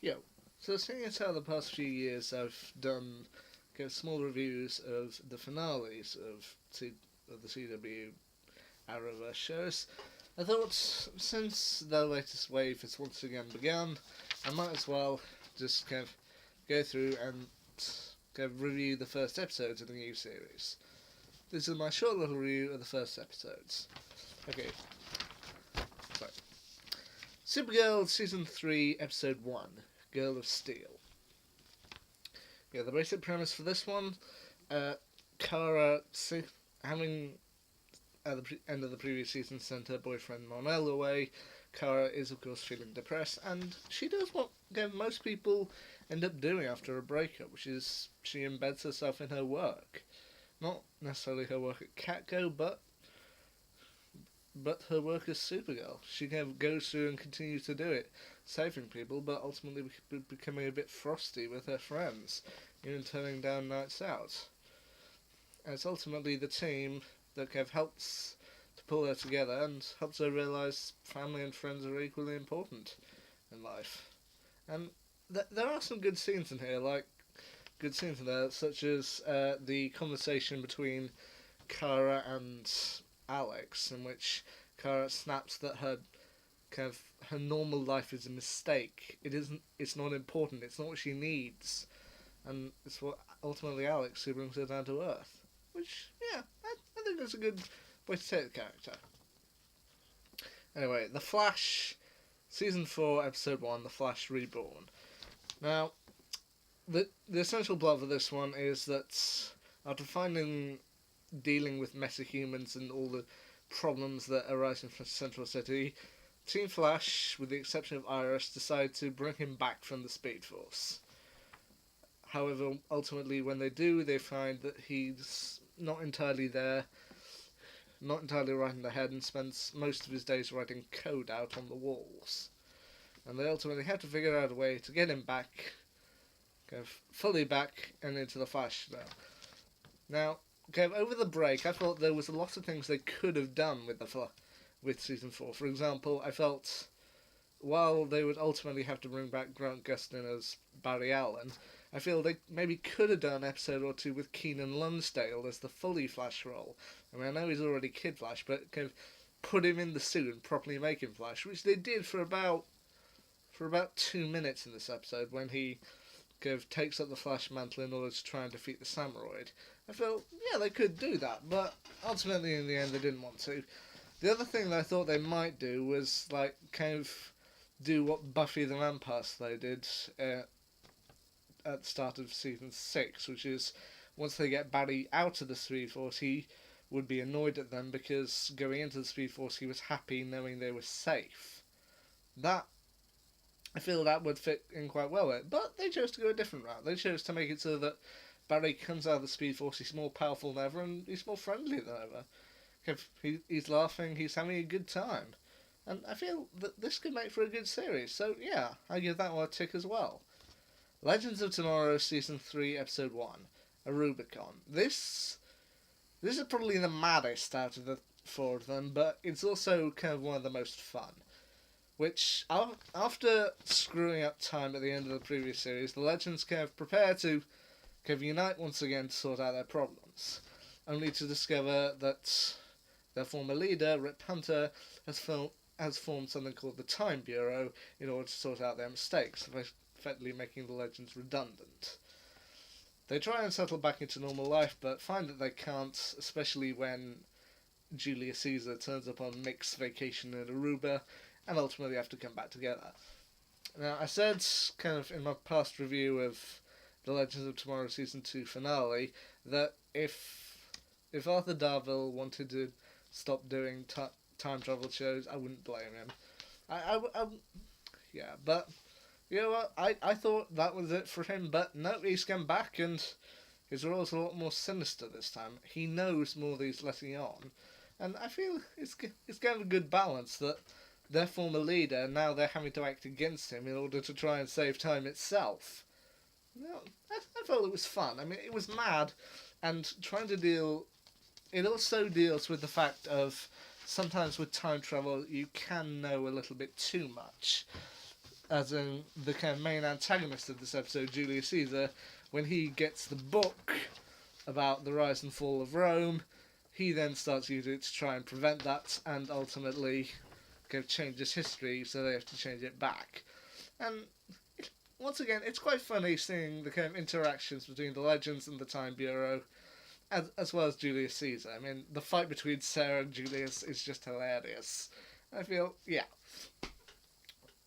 Yo, so seeing as how the past few years I've done kind of small reviews of the finales of the CW Arrowverse shows, I thought since the latest wave has once again begun, I might as well just kind of go through and kind of review the first episodes of the new series. This is my short little review of the first episodes. Okay, so Supergirl Season 3, Episode 1, Girl of Steel. Yeah, the basic premise for this one, Kara, having at the end of the previous season sent her boyfriend Mon-El away, Kara is of course feeling depressed, and she does what most people end up doing after a breakup, which is she embeds herself in her work. Not necessarily her work at Catco, but her work as Supergirl. She kind of goes through and continues to do it, saving people, but ultimately becoming a bit frosty with her friends, even turning down nights out. And it's ultimately the team that kind of helps to pull her together and helps her realise family and friends are equally important in life. And there are some good scenes in here, good scenes in there, such as the conversation between Kara and Alex, in which Kara snaps that her normal life is a mistake. It isn't. It's not important. It's not what she needs, and it's what ultimately Alex who brings her down to earth. Which, yeah, I think that's a good way to take the character. Anyway, The Flash, Season 4, Episode 1, The Flash Reborn. Now, the essential plot for this one is that after dealing with metahumans and all the problems that arise in Central City, Team Flash, with the exception of Iris, decide to bring him back from the Speed Force. However, ultimately when they do, they find that he's not entirely there, not entirely right in the head, and spends most of his days writing code out on the walls. And they ultimately have to figure out a way to get him back, kind of fully back and into the Flash now. Over the break, I thought there was a lot of things they could have done with Season 4. For example, I felt while they would ultimately have to bring back Grant Gustin as Barry Allen, I feel they maybe could have done an episode or two with Keenan Lonsdale as the fully Flash role. I mean, I know he's already Kid Flash, but kind of put him in the suit and properly make him Flash, which they did for about 2 minutes in this episode when he kind of takes up the Flash mantle in order to try and defeat the Samuroid. I felt, yeah, they could do that, but ultimately in the end they didn't want to. The other thing that I thought they might do was kind of do what Buffy the Vampire Slayer did at the start of Season 6, which is once they get Barry out of the Speed Force, he would be annoyed at them because going into the Speed Force he was happy knowing they were safe. I feel that would fit in quite well with it, but they chose to go a different route. They chose to make it so that Barry comes out of the Speed Force, he's more powerful than ever, and he's more friendly than ever. He's laughing, he's having a good time. And I feel that this could make for a good series, so yeah, I give that one a tick as well. Legends of Tomorrow, Season 3, Episode 1, A Rubicon. This is probably the maddest out of the four of them, but it's also kind of one of the most fun. Which, after screwing up time at the end of the previous series, the Legends kind of prepare to kind of unite once again to sort out their problems, only to discover that their former leader, Rip Hunter, has formed something called the Time Bureau in order to sort out their mistakes, effectively making the Legends redundant. They try and settle back into normal life, but find that they can't, especially when Julius Caesar turns up on Mick's vacation in Aruba, and ultimately have to come back together. Now, I said, kind of in my past review of the Legends of Tomorrow Season 2 finale, that if Arthur Darvill wanted to stop doing time travel shows, I wouldn't blame him. Yeah, but you know what? I thought that was it for him, but no, he's come back, and his role's a lot more sinister this time. He knows more that he's letting on, and I feel it's kind of a good balance that their former leader, now they're having to act against him in order to try and save time itself. No, I felt it was fun. I mean, it was mad, and trying to deal... It also deals with the fact of sometimes with time travel you can know a little bit too much. as in the kind of main antagonist of this episode, Julius Caesar, when he gets the book about the rise and fall of Rome, he then starts using it to try and prevent that, and ultimately kind of changes history, so they have to change it back. And once again, it's quite funny seeing the kind of interactions between the Legends and the Time Bureau, as well as Julius Caesar. I mean, the fight between Sarah and Julius is just hilarious. I feel, yeah.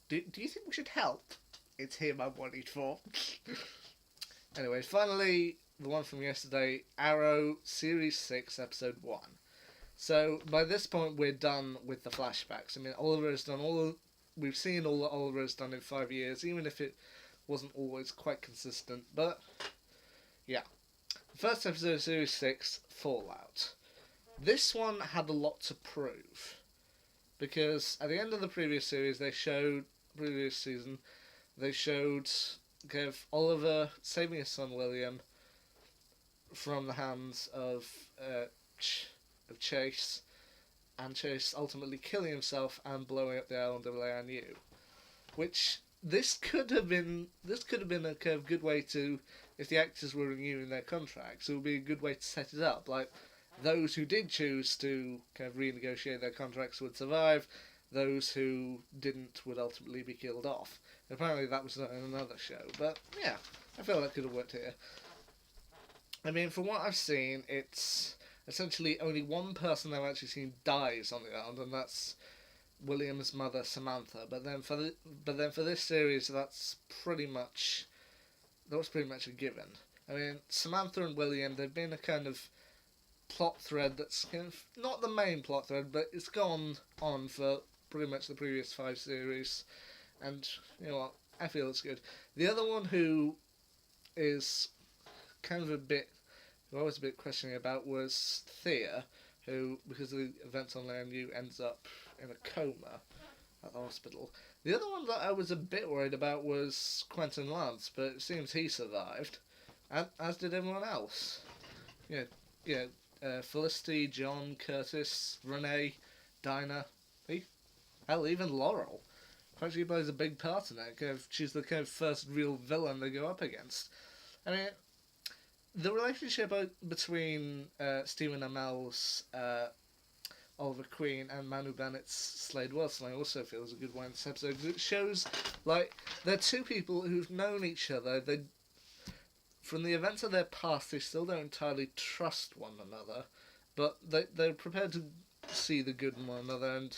Do you think we should help? It's him I'm worried for. Anyway, finally, the one from yesterday, Arrow, Series 6, Episode 1. So, by this point, we're done with the flashbacks. I mean, Oliver has done we've seen all that Oliver has done in 5 years, even if it wasn't always quite consistent. But, yeah. The first episode of Series 6, Fallout. This one had a lot to prove. Because at the end of the previous series, previous season, they showed kind of Oliver saving his son William from the hands of Chase, and Chase ultimately killing himself and blowing up the island of Lian-Yu. Which this could have been a kind of good way to, if the actors were renewing their contracts, it would be a good way to set it up. Like, those who did choose to kind of renegotiate their contracts would survive. Those who didn't would ultimately be killed off. Apparently that was done in another show. But, yeah, I feel that could have worked here. I mean, from what I've seen, it's essentially only one person I've actually seen dies on the island, and that's William's mother, Samantha. But then for this series, that's pretty much a given. I mean, Samantha and William, they've been a kind of plot thread that's kind of not the main plot thread, but it's gone on for pretty much the previous 5 series, and you know what, I feel it's good. The other one who is kind of who I was a bit questioning about was Thea, who, because of the events on Lian-Yu, ends up in a coma at the hospital. The other one that I was a bit worried about was Quentin Lance, but it seems he survived, and as did everyone else. Felicity, John, Curtis, Renee, Dinah, hell, even Laurel. In fact, she plays a big part in it. She's the kind of first real villain they go up against. I mean, the relationship between Stephen Amell's Oliver Queen and Manu Bennett's Slade Wilson, I also feel is a good one in this episode, because it shows, like, they're two people who've known each other. From the events of their past, they still don't entirely trust one another, but they're prepared to see the good in one another and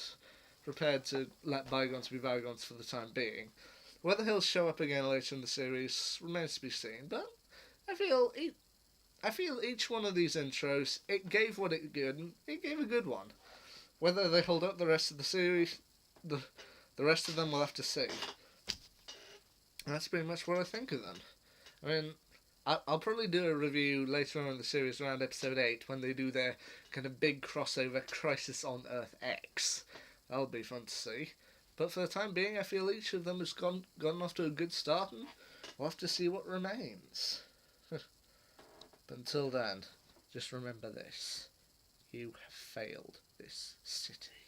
prepared to let bygones be bygones for the time being. Whether he'll show up again later in the series remains to be seen, but I feel each one of these intros, it gave what it could, and it gave a good one. Whether they hold up the rest of the series, the rest of them we'll have to see. And that's pretty much what I think of them. I mean, I'll probably do a review later on in the series around episode 8 when they do their kind of big crossover Crisis on Earth X. That'll be fun to see. But for the time being, I feel each of them has gotten off to a good start, and we'll have to see what remains. But until then, just remember this. You have failed this city.